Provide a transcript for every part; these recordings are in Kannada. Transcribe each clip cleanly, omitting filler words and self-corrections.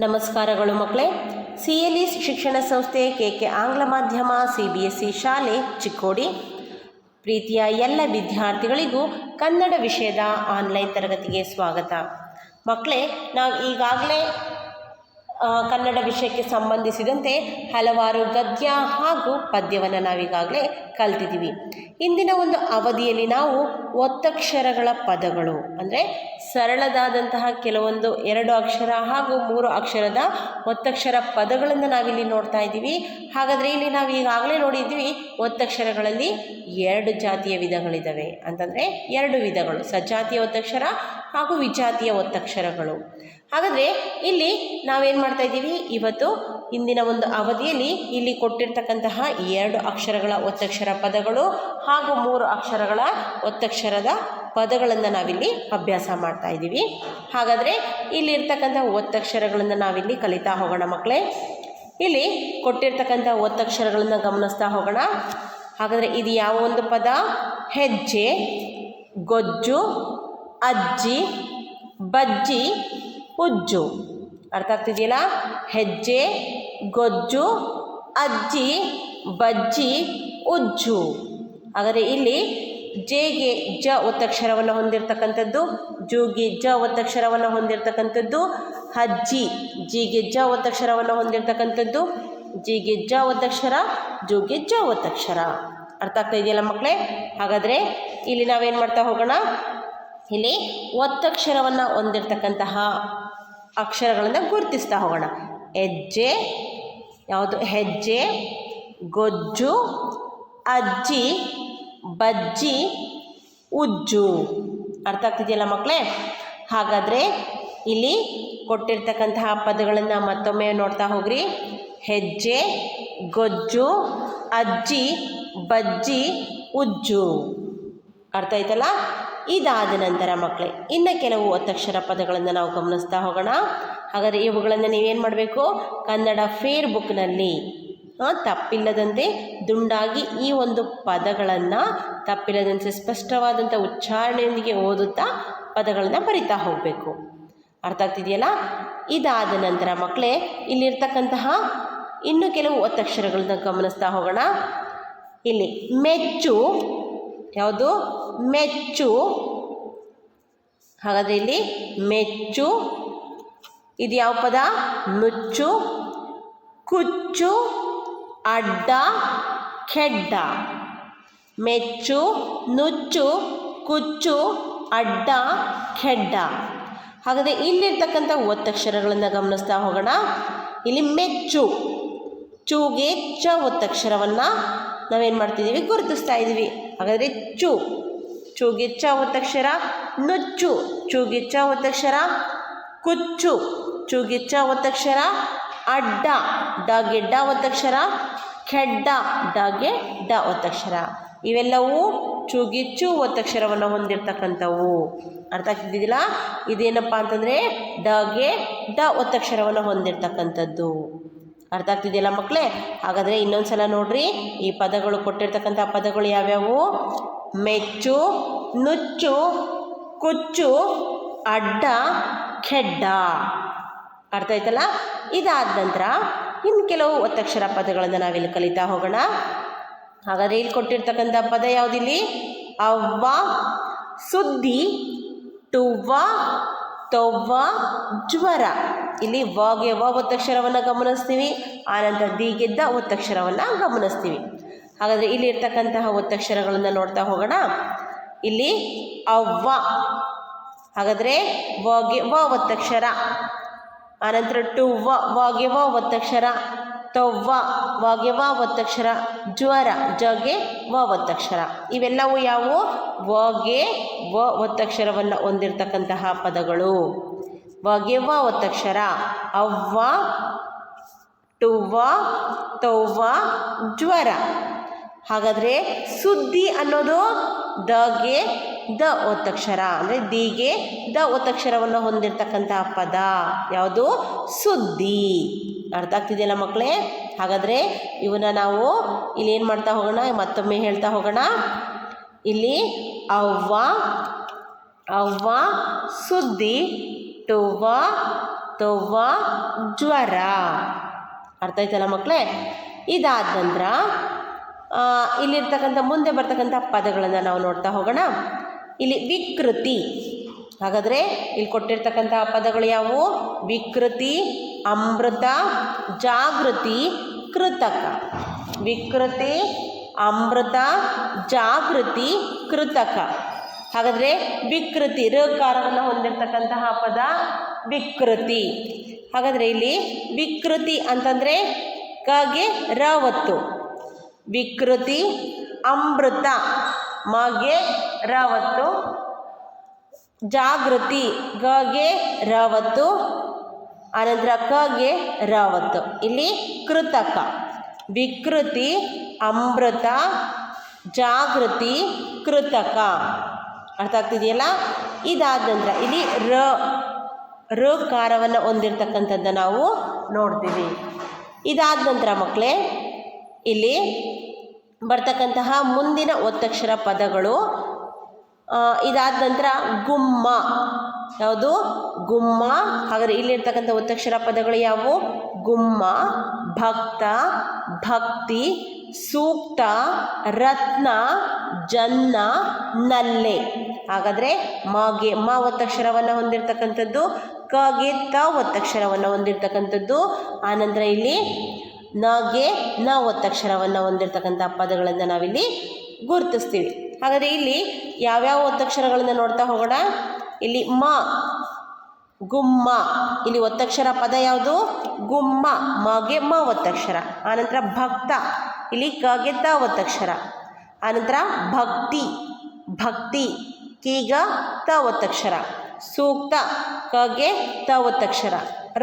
ನಮಸ್ಕಾರಗಳು ಮಕ್ಕಳೇ. CLE ಶಿಕ್ಷಣ ಸಂಸ್ಥೆ KK ಆಂಗ್ಲ ಮಾಧ್ಯಮ CBSE ಶಾಲೆ ಚಿಕ್ಕೋಡಿ ಪ್ರೀತಿಯ ಎಲ್ಲ ವಿದ್ಯಾರ್ಥಿಗಳಿಗೂ ಕನ್ನಡ ವಿಷಯದ ಆನ್ಲೈನ್ ತರಗತಿಗೆ ಸ್ವಾಗತ. ಮಕ್ಕಳೇ, ನಾವು ಈಗಾಗಲೇ ಕನ್ನಡ ವಿಷಯಕ್ಕೆ ಸಂಬಂಧಿಸಿದಂತೆ ಹಲವಾರು ಗದ್ಯ ಹಾಗೂ ಪದ್ಯವನ್ನು ನಾವೀಗಾಗಲೇ ಕಲ್ತಿದ್ದೀವಿ. ಇಂದಿನ ಒಂದು ಅವಧಿಯಲ್ಲಿ ನಾವು ಒತ್ತಕ್ಷರಗಳ ಪದಗಳು ಅಂದರೆ ಸರಳದಾದಂತಹ ಕೆಲವೊಂದು 2 ಅಕ್ಷರ ಹಾಗೂ 3 ಅಕ್ಷರದ ಒತ್ತಕ್ಷರ ಪದಗಳನ್ನು ನಾವಿಲ್ಲಿ ನೋಡ್ತಾ ಇದ್ದೀವಿ. ಹಾಗಾದರೆ ಇಲ್ಲಿ ನಾವು ಈಗಾಗಲೇ ನೋಡಿದ್ದೀವಿ ಒತ್ತಕ್ಷರಗಳಲ್ಲಿ 2 ಜಾತಿಯ ವಿಧಗಳಿದ್ದಾವೆ. ಅಂತಂದರೆ 2 ವಿಧಗಳು, ಸಜಾತಿಯ ಒತ್ತಕ್ಷರ ಹಾಗೂ ವಿಜಾತಿಯ ಒತ್ತಕ್ಷರಗಳು. ಹಾಗಾದರೆ ಇಲ್ಲಿ ನಾವೇನು ಮಾಡ್ತಾ ಇದ್ದೀವಿ, ಇವತ್ತು ಇಂದಿನ ಒಂದು ಅವಧಿಯಲ್ಲಿ ಇಲ್ಲಿ ಕೊಟ್ಟಿರ್ತಕ್ಕಂತಹ 2 ಅಕ್ಷರಗಳ ಒತ್ತಕ್ಷರ ಪದಗಳು ಹಾಗೂ 3 ಅಕ್ಷರಗಳ ಒತ್ತಕ್ಷರದ ಪದಗಳನ್ನು ನಾವಿಲ್ಲಿ ಅಭ್ಯಾಸ ಮಾಡ್ತಾ ಇದ್ದೀವಿ. ಹಾಗಾದರೆ ಇಲ್ಲಿರ್ತಕ್ಕಂಥ ಒತ್ತಕ್ಷರಗಳನ್ನು ನಾವಿಲ್ಲಿ ಕಲಿತಾ ಹೋಗೋಣ ಮಕ್ಕಳೇ. ಇಲ್ಲಿ ಕೊಟ್ಟಿರ್ತಕ್ಕಂಥ ಒತ್ತಕ್ಷರಗಳನ್ನು ಗಮನಿಸ್ತಾ ಹೋಗೋಣ. ಹಾಗಾದರೆ ಇದು ಯಾವ ಒಂದು ಪದ? ಹೆಜ್ಜೆ, ಗೊಜ್ಜು, ಅಜ್ಜಿ, ಬಜ್ಜಿ, ಉಜ್ಜು. ಅರ್ಥ ಆಗ್ತಿದೆಯಲ್ಲ? ಹೆಜ್ಜೆ, ಗೊಜ್ಜು, ಅಜ್ಜಿ, ಬಜ್ಜಿ, ಉಜ್ಜು. ಹಾಗಾದರೆ ಇಲ್ಲಿ ಜೆಗೆ ಜ ಒತ್ತಕ್ಷರವನ್ನು ಹೊಂದಿರತಕ್ಕಂಥದ್ದು, ಜುಗೆ ಜ ಒತ್ತಕ್ಷರವನ್ನು ಹೊಂದಿರತಕ್ಕಂಥದ್ದು, ಅಜ್ಜಿ ಜಿಗೆ ಜ ಒತ್ತಕ್ಷರವನ್ನು ಹೊಂದಿರತಕ್ಕಂಥದ್ದು, ಜಿಗೆ ಜ ಒತ್ತಕ್ಷರ, ಜುಗೆ ಜ ಒತ್ತಕ್ಷರ. ಅರ್ಥ ಆಗ್ತಾ ಇದೆಯಲ್ಲ ಮಕ್ಕಳೇ? ಹಾಗಾದರೆ ಇಲ್ಲಿ ನಾವೇನು ಮಾಡ್ತಾ ಹೋಗೋಣ, ಇಲ್ಲಿ ಒತ್ತಕ್ಷರವನ್ನು ಹೊಂದಿರತಕ್ಕಂತಹ ಅಕ್ಷರಗಳನ್ನು ಗುರುತಿಸ್ತಾ ಹೋಗೋಣ. ಹೆಜ್ಜೆ ಯಾವುದು? ಹೆಜ್ಜೆ, ಗೊಜ್ಜು, ಅಜ್ಜಿ, ಬಜ್ಜಿ, ಉಜ್ಜು. ಅರ್ಥ ಆಗ್ತಿದೆಯಲ್ಲ ಮಕ್ಕಳೇ? ಹಾಗಾದರೆ ಇಲ್ಲಿ ಕೊಟ್ಟಿರ್ತಕ್ಕಂತಹ ಪದಗಳನ್ನು ಮತ್ತೊಮ್ಮೆ ನೋಡ್ತಾ ಹೋಗ್ರಿ. ಹೆಜ್ಜೆ, ಗೊಜ್ಜು, ಅಜ್ಜಿ, ಬಜ್ಜಿ, ಉಜ್ಜು. ಅರ್ಥ ಆಯ್ತಲ್ಲ? ಇದಾದ ನಂತರ ಮಕ್ಕಳೇ ಇನ್ನು ಕೆಲವು ಒತ್ತಕ್ಷರ ಪದಗಳನ್ನು ನಾವು ಗಮನಿಸ್ತಾ ಹೋಗೋಣ. ಹಾಗಾದರೆ ಇವುಗಳನ್ನು ನೀವೇನು ಮಾಡಬೇಕು, ಕನ್ನಡ ಫೇರ್ ಬುಕ್ನಲ್ಲಿ ತಪ್ಪಿಲ್ಲದಂತೆ ದುಂಡಾಗಿ ಈ ಒಂದು ಪದಗಳನ್ನು ತಪ್ಪಿಲ್ಲದಂತೆ ಸ್ಪಷ್ಟವಾದಂಥ ಉಚ್ಚಾರಣೆಯೊಂದಿಗೆ ಓದುತ್ತಾ ಪದಗಳನ್ನು ಬರಿತಾ ಹೋಗಬೇಕು. ಅರ್ಥ ಆಗ್ತಿದೆಯಲ್ಲ? ಇದಾದ ನಂತರ ಮಕ್ಕಳೇ ಇಲ್ಲಿರ್ತಕ್ಕಂತಹ ಇನ್ನು ಕೆಲವು ಒತ್ತಕ್ಷರಗಳನ್ನ ಗಮನಿಸ್ತಾ ಹೋಗೋಣ. ಇಲ್ಲಿ ಮೆಚ್ಚು ಯಾವುದು? ಮೆಚ್ಚು. ಹಾಗಾದರೆ ಇಲ್ಲಿ ಮೆಚ್ಚು. ಇದು ಯಾವ ಪದ? ನುಚ್ಚು, ಕುಚ್ಚು, ಅಡ್ಡ, ಖೆಡ್ಡ. ಮೆಚ್ಚು, ನುಚ್ಚು, ಕುಚ್ಚು, ಅಡ್ಡ, ಖೆಡ್ಡ. ಹಾಗಾದರೆ ಇಲ್ಲಿರ್ತಕ್ಕಂಥ ಒತ್ತಕ್ಷರಗಳನ್ನು ಗಮನಿಸ್ತಾ ಹೋಗೋಣ. ಇಲ್ಲಿ ಮೆಚ್ಚು, ಚೂಗೆ ಚ ಒತ್ತಕ್ಷರವನ್ನು ನಾವೇನು ಮಾಡ್ತಿದ್ದೀವಿ, ಗುರುತಿಸ್ತಾ ಇದ್ದೀವಿ. ಹಾಗಾದರೆ ಚು, ಚೂಗೆ ಚ ಒತ್ತಕ್ಷರ. ನುಚ್ಚು, ಚೂಗೆ ಚ ಒತ್ತಕ್ಷರ. ಕುಚ್ಚು, ಚೂಗೆ ಚ ಒತ್ತಕ್ಷರ. ಅಡ್ಡ, ಡಗೆ ಡ ಒತ್ತಕ್ಷರ. ಖೆಡ್ಡ, ಡಗೆ ಡ ಒತ್ತಕ್ಷರ. ಇವೆಲ್ಲವೂ ಚೂಗೆ ಚು ಒತ್ತಕ್ಷರವನ್ನು ಹೊಂದಿರತಕ್ಕಂಥವು. ಅರ್ಥ ಆಗ್ತಿದ್ದಿಲ್ಲ? ಇದೇನಪ್ಪ ಅಂತಂದರೆ ಡಗೆ ಡ ಒತ್ತಕ್ಷರವನ್ನು ಹೊಂದಿರತಕ್ಕಂಥದ್ದು. ಅರ್ಥ ಆಗ್ತಿದೆಯಲ್ಲ ಮಕ್ಕಳೇ? ಹಾಗಾದರೆ ಇನ್ನೊಂದು ಸಲ ನೋಡ್ರಿ, ಈ ಪದಗಳು ಕೊಟ್ಟಿರ್ತಕ್ಕಂಥ ಪದಗಳು ಯಾವ್ಯಾವು? ಮೆಚ್ಚು, ನುಚ್ಚು, ಕುಚ್ಚು, ಅಡ್ಡ, ಖೆಡ್ಡ. ಅರ್ಥ ಆಯ್ತಲ್ಲ? ಇದಾದ ನಂತರ ಇನ್ನು ಕೆಲವು ಒತ್ತಕ್ಷರ ಪದಗಳನ್ನು ನಾವಿಲ್ಲಿ ಕಲಿತಾ ಹೋಗೋಣ. ಹಾಗಾದರೆ ಇಲ್ಲಿ ಕೊಟ್ಟಿರ್ತಕ್ಕಂಥ ಪದ ಯಾವುದಿಲ್ಲಿ? ಅವ್ವ, ಸುದ್ದಿ, ತುವ್ವ, ತೊವ್ವ, ಜ್ವರ. ಇಲ್ಲಿ ವಾಗೆ ವ ಒತ್ತಕ್ಷರವನ್ನು ಗಮನಿಸ್ತೀವಿ, ಆನಂತರ ದಿಗೆ ದ ಒತ್ತಕ್ಷರವನ್ನು ಗಮನಿಸ್ತೀವಿ. ಹಾಗಾದರೆ ಇಲ್ಲಿ ಇರ್ತಕ್ಕಂತಹ ಒತ್ತಕ್ಷರಗಳನ್ನು ನೋಡ್ತಾ ಹೋಗೋಣ. ಇಲ್ಲಿ ಅವ್ವ, ಹಾಗಾದರೆ ವಾಗೆ ವ ಒತ್ತಕ್ಷರ. ಆನಂತರ ಟುವ್ವ, ವಾಗೆ ವ ಒತ್ತಕ್ಷರ. ತೊವ್ವ, ವಾಗೆ ವ ಒತ್ತಕ್ಷರ. ಜ್ವರ, ಜಗೆ ವ ಒತ್ತಕ್ಷರ. ಇವೆಲ್ಲವೂ ಯಾವುವು? ವಾಗೆ ವ ಒತ್ತಕ್ಷರವನ್ನು ಹೊಂದಿರತಕ್ಕಂತಹ ಪದಗಳು. ವಾಗೆ ವ ಒತ್ತಕ್ಷರ. ಅವ್ವ, ಟುವ್ವ, ತೊವ್ವ, ಜ್ವರ. ಹಾಗಾದರೆ ಸುದ್ದಿ ಅನ್ನೋದು ದಗೆ ದ ಒತ್ತಕ್ಷರ, ಅಂದರೆ ದಿಗೆ ದ ಒತ್ತಕ್ಷರವನ್ನು ಹೊಂದಿರತಕ್ಕಂತಹ ಪದ ಯಾವುದು? ಸುದ್ದಿ. ಅರ್ಥ ಆಗ್ತಿದೆಯಲ್ಲ ಮಕ್ಕಳೇ? ಹಾಗಾದರೆ ಇವನ್ನ ನಾವು ಇಲ್ಲಿ ಏನು ಮಾಡ್ತಾ ಹೋಗೋಣ, ಮತ್ತೊಮ್ಮೆ ಹೇಳ್ತಾ ಹೋಗೋಣ. ಇಲ್ಲಿ ಅವ್ವ, ಅವ್ವ, ಸುದ್ದಿ, ಟುವ್ವ, ತವ್ವ ಜ್ವರ. ಅರ್ಥ ಆಯ್ತಲ್ಲ ಮಕ್ಕಳೇ? ಇದಾದ ನಂತರ ಇಲ್ಲಿರ್ತಕ್ಕಂಥ ಮುಂದೆ ಬರ್ತಕ್ಕಂಥ ಪದಗಳನ್ನು ನಾವು ನೋಡ್ತಾ ಹೋಗೋಣ. ಇಲ್ಲಿ ವಿಕೃತಿ. ಹಾಗಾದರೆ ಇಲ್ಲಿ ಕೊಟ್ಟಿರ್ತಕ್ಕಂಥ ಪದಗಳು ಯಾವುವು? ವಿಕೃತಿ, ಅಮೃತ, ಜಾಗೃತಿ, ಕೃತಕ. ವಿಕೃತಿ, ಅಮೃತ, ಜಾಗೃತಿ, ಕೃತಕ. ಹಾಗಾದರೆ ವಿಕೃತಿ ಋಕಾರವನ್ನು ಹೊಂದಿರತಕ್ಕಂತಹ ಪದ ವಿಕೃತಿ. ಹಾಗಾದರೆ ಇಲ್ಲಿ ವಿಕೃತಿ ಅಂತಂದರೆ ಕಗೆ ರ ಒತ್ತು. ವಿಕೃತಿ, ಅಮೃತ ಮಗೆ ರ ಒತ್ತು, ಜಾಗೃತಿ ಗೆ ರ ಒತ್ತು, ಆನಂತರ ಕಗೆ ರ ಒತ್ತು. ಇಲ್ಲಿ ಕೃತಕ. ವಿಕೃತಿ, ಅಮೃತ, ಜಾಗೃತಿ, ಕೃತಕ. ಅರ್ಥ ಆಗ್ತಿದೆಯಲ್ಲ? ಇದಾದ ನಂತರ ಇಲ್ಲಿ ಋಕಾರವನ್ನು ಹೊಂದಿರತಕ್ಕಂಥದ್ದು ನಾವು ನೋಡ್ತೀವಿ. ಇದಾದ ನಂತರ ಮಕ್ಕಳೇ ಇಲ್ಲಿ ಬರ್ತಕ್ಕಂತಹ ಮುಂದಿನ ಒತ್ತಕ್ಷರ ಪದಗಳು. ಇದಾದ ನಂತರ ಗುಮ್ಮ. ಯಾವುದು? ಗುಮ್ಮ. ಹಾಗಾದರೆ ಇಲ್ಲಿರ್ತಕ್ಕಂಥ ಒತ್ತಕ್ಷರ ಪದಗಳು ಯಾವುವು? ಗುಮ್ಮ, ಭಕ್ತ, ಭಕ್ತಿ, ಸೂಕ್ತ, ರತ್ನ, ಜನ್ನ, ನಲ್ಲೆ. ಹಾಗಾದರೆ ಮಗೆ ಮ ಒತ್ತಕ್ಷರವನ್ನು ಹೊಂದಿರತಕ್ಕಂಥದ್ದು, ಕಗೆ ತ ಒತ್ತಕ್ಷರವನ್ನು ಹೊಂದಿರತಕ್ಕಂಥದ್ದು, ಆನಂತರ ಇಲ್ಲಿ ನಗೆ ನ ಒತ್ತಕ್ಷರವನ್ನು ಹೊಂದಿರತಕ್ಕಂಥ ಪದಗಳನ್ನು ನಾವಿಲ್ಲಿ ಗುರುತಿಸ್ತೀವಿ. ಹಾಗಾದರೆ ಇಲ್ಲಿ ಯಾವ್ಯಾವ ಒತ್ತಕ್ಷರಗಳನ್ನು ನೋಡ್ತಾ ಹೋಗೋಣ. ಇಲ್ಲಿ ಮ, ಗುಮ್ಮ. ಇಲ್ಲಿ ಒತ್ತಕ್ಷರ ಪದ ಯಾವುದು? ಗುಮ್ಮ. ಮಗೆ ಮ ಒತ್ತಕ್ಷರ. ಆನಂತರ ಭಕ್ತ, ಇಲ್ಲಿ ಕಗೆ ತ ಒತ್ತಕ್ಷರ. ಆನಂತರ ಭಕ್ತಿ, ಭಕ್ತಿ ಕೀಗ ತ ಒತ್ತಕ್ಷರ. ಸೂಕ್ತ ಕಗೆ ತ ಒತ್ತಕ್ಷರ.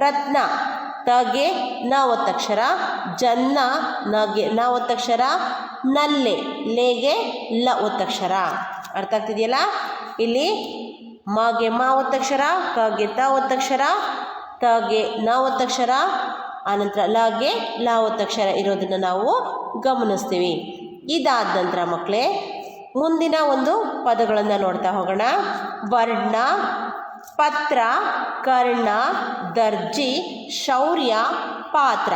ರತ್ನ ತಗೆ ನ ಒತ್ತಕ್ಷರ. ಜನ್ನ ನಗೆ ನ ಒತ್ತಕ್ಷರ. ನಲ್ಲೆ ಲೇಗೆ ಲ ಒತ್ತಕ್ಷರ. ಅರ್ಥ ಆಗ್ತಿದೆಯಲ್ಲ? ಇಲ್ಲಿ ಮಗೆ ಮ ಒತ್ತಕ್ಷರ, ಕಗೆ ತ ಒತ್ತಕ್ಷರ, ತಗೆ ನ ಒತ್ತಕ್ಷರ, ಆನಂತರ ಲಗೆ ಲ ಒತ್ತಕ್ಷರ ಇರೋದನ್ನು ನಾವು ಗಮನಿಸ್ತೀವಿ. ಇದಾದ ನಂತರ ಮಕ್ಕಳೇ ಮುಂದಿನ ಒಂದು ಪದಗಳನ್ನು ನೋಡ್ತಾ ಹೋಗೋಣ. ವರ್ಣ, ಪತ್ರ, ಕರ್ಣ, ದರ್ಜಿ, ಶೌರ್ಯ, ಪಾತ್ರ.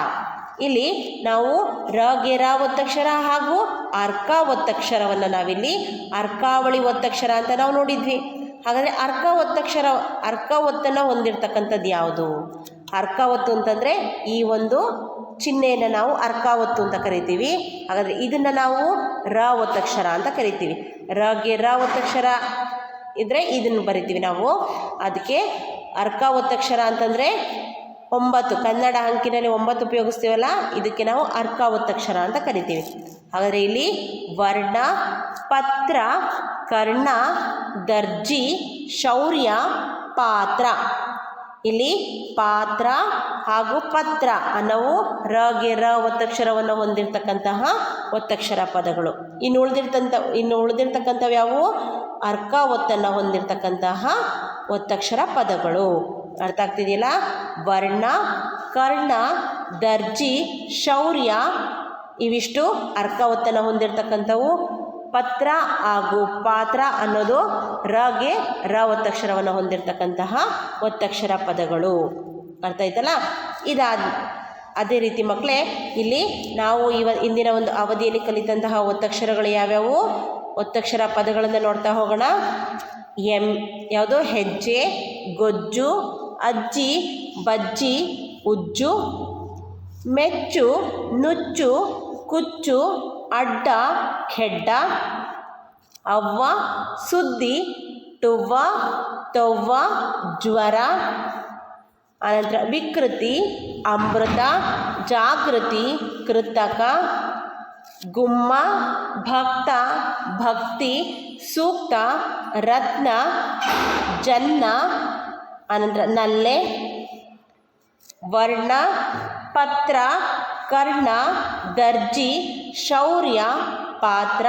ಇಲ್ಲಿ ನಾವು ರಗೆ ರ ಒತ್ತಕ್ಷರ ಹಾಗೂ ಅರ್ಕ ಒತ್ತಕ್ಷರವನ್ನು ನಾವಿಲ್ಲಿ ಅರ್ಕಾವಳಿ ಒತ್ತಕ್ಷರ ಅಂತ ನಾವು ನೋಡಿದ್ವಿ. ಹಾಗಾದರೆ ಅರ್ಕ ಒತ್ತನ್ನು ಹೊಂದಿರತಕ್ಕಂಥದ್ದು ಯಾವುದು? ಅರ್ಕ ಒತ್ತು ಅಂತಂದರೆ ಈ ಒಂದು ಚಿಹ್ನೆಯನ್ನು ನಾವು ಅರ್ಕ ಒತ್ತು ಅಂತ ಕರಿತೀವಿ. ಹಾಗಾದರೆ ಇದನ್ನು ನಾವು ರ ಒತ್ತಕ್ಷರ ಅಂತ ಕರಿತೀವಿ. ರಗೆ ರ ಒತ್ತಕ್ಷರ ಇದ್ದರೆ ಇದನ್ನು ಬರಿತೀವಿ ನಾವು. ಅದಕ್ಕೆ ಅರ್ಕ ಒತ್ತಕ್ಷರ ಅಂತಂದರೆ 9 ಕನ್ನಡ ಅಂಕಿನಲ್ಲಿ 9 ಉಪಯೋಗಿಸ್ತೀವಲ್ಲ, ಇದಕ್ಕೆ ನಾವು ಅರ್ಕ ಒತ್ತಕ್ಷರ ಅಂತ ಕರಿತೀವಿ. ಹಾಗಾದರೆ ಇಲ್ಲಿ ವರ್ಣ, ಪತ್ರ, ಕರ್ಣ, ದರ್ಜಿ, ಶೌರ್ಯ, ಪಾತ್ರ. ಇಲ್ಲಿ ಪಾತ್ರ ಹಾಗೂ ಪತ್ರ ಅನ್ನೋವು ರಗೆ ರ ಒತ್ತಕ್ಷರವನ್ನು ಹೊಂದಿರತಕ್ಕಂತಹ ಒತ್ತಕ್ಷರ ಪದಗಳು. ಇನ್ನು ಉಳಿದಿರ್ತಕ್ಕಂಥವು ಯಾವುವು? ಅರ್ಕ ಒತ್ತನ್ನು ಹೊಂದಿರತಕ್ಕಂತಹ ಒತ್ತಕ್ಷರ ಪದಗಳು. ಅರ್ಥ ಆಗ್ತಿದೆಯಲ್ಲ? ವರ್ಣ, ಕರ್ಣ, ದರ್ಜಿ, ಶೌರ್ಯ ಇವಿಷ್ಟು ಅರ್ಕ ಒತ್ತನ್ನು ಹೊಂದಿರತಕ್ಕಂಥವು. ಪತ್ರ ಹಾಗೂ ಪಾತ್ರ ಅನ್ನೋದು ರಗೆ ರ ಒತ್ತಕ್ಷರವನ್ನು ಹೊಂದಿರತಕ್ಕಂತಹ ಒತ್ತಕ್ಷರ ಪದಗಳು. ಅರ್ಥ ಆಯ್ತಲ್ಲ? ಅದೇ ರೀತಿ ಮಕ್ಕಳೇ ಇಲ್ಲಿ ನಾವು ಇಂದಿನ ಒಂದು ಅವಧಿಯಲ್ಲಿ ಕಲಿತಂತಹ ಒತ್ತಕ್ಷರಗಳು ಯಾವ್ಯಾವು? ಒತ್ತಕ್ಷರ ಪದಗಳನ್ನು ನೋಡ್ತಾ ಹೋಗೋಣ. ಯಾವುದು? ಹೆಜ್ಜೆ, ಗೊಜ್ಜು, ಅಜ್ಜಿ, ಬಜ್ಜಿ, ಉಜ್ಜು, ಮೆಚ್ಚು, ನುಚ್ಚು, ಕುಚ್ಚು, ಅಡ್ಡ, ಖೆಡ್ಡ, ಅವ್ವ, ಸುದ್ದಿ, ಟುವ್ವ, ತವ್ವ, ಜ್ವರ, ಆನಂತರ ವಿಕೃತಿ, ಅಮೃತ, ಜಾಗೃತಿ, ಕೃತಕ, ಗುಮ್ಮ, ಭಕ್ತ, ಭಕ್ತಿ, ಸೂಕ್ತ, ರತ್ನ, ಜನ್ನ, ಆನಂತರ ನಲ್ಲೆ, ವರ್ಣ, ಪತ್ರ, ಕರ್ಣ, ದರ್ಜಿ, ಶೌರ್ಯ, ಪಾತ್ರ.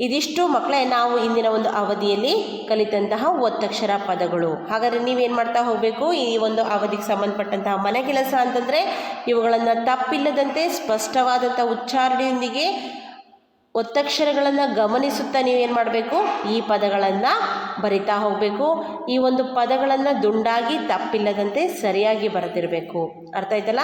ಇದಿಷ್ಟು ಮಕ್ಕಳೇ ನಾವು ಇಂದಿನ ಒಂದು ಅವಧಿಯಲ್ಲಿ ಕಲಿತಂತಹ ಒತ್ತಕ್ಷರ ಪದಗಳು. ಹಾಗಾದರೆ ನೀವೇನು ಮಾಡ್ತಾ ಹೋಗಬೇಕು? ಈ ಒಂದು ಅವಧಿಗೆ ಸಂಬಂಧಪಟ್ಟಂತಹ ಮನೆ ಕೆಲಸ ಅಂತಂದರೆ ಇವುಗಳನ್ನು ತಪ್ಪಿಲ್ಲದಂತೆ ಸ್ಪಷ್ಟವಾದಂಥ ಉಚ್ಚಾರಣೆಯೊಂದಿಗೆ ಒತ್ತಕ್ಷರಗಳನ್ನು ಗಮನಿಸುತ್ತಾ ನೀವೇನು ಮಾಡಬೇಕು? ಈ ಪದಗಳನ್ನು ಬರಿತಾ ಹೋಗಬೇಕು. ಈ ಒಂದು ಪದಗಳನ್ನು ದುಂಡಾಗಿ ತಪ್ಪಿಲ್ಲದಂತೆ ಸರಿಯಾಗಿ ಬರೆದಿರಬೇಕು. ಅರ್ಥ ಆಯ್ತಲ್ಲ?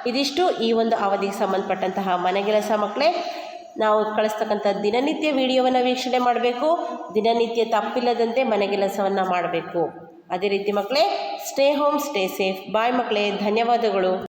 ಇದಿಷ್ಟು ಈ ಒಂದು ಅವಧಿಗೆ ಸಂಬಂಧಪಟ್ಟಂತಹ ಮನೆಗೆಲಸ ಮಕ್ಕಳೇ. ನಾವು ಕಳಿಸ್ತಕ್ಕಂಥ ದಿನನಿತ್ಯ ವಿಡಿಯೋವನ್ನು ವೀಕ್ಷಣೆ ಮಾಡಬೇಕು. ದಿನನಿತ್ಯ ತಪ್ಪಿಲ್ಲದಂತೆ ಮನೆಗೆಲಸವನ್ನು ಮಾಡಬೇಕು. ಅದೇ ರೀತಿ ಮಕ್ಕಳೇ, ಸ್ಟೇ ಹೋಮ್ ಸ್ಟೇ ಸೇಫ್. ಬಾಯ್ ಮಕ್ಕಳೇ, ಧನ್ಯವಾದಗಳು.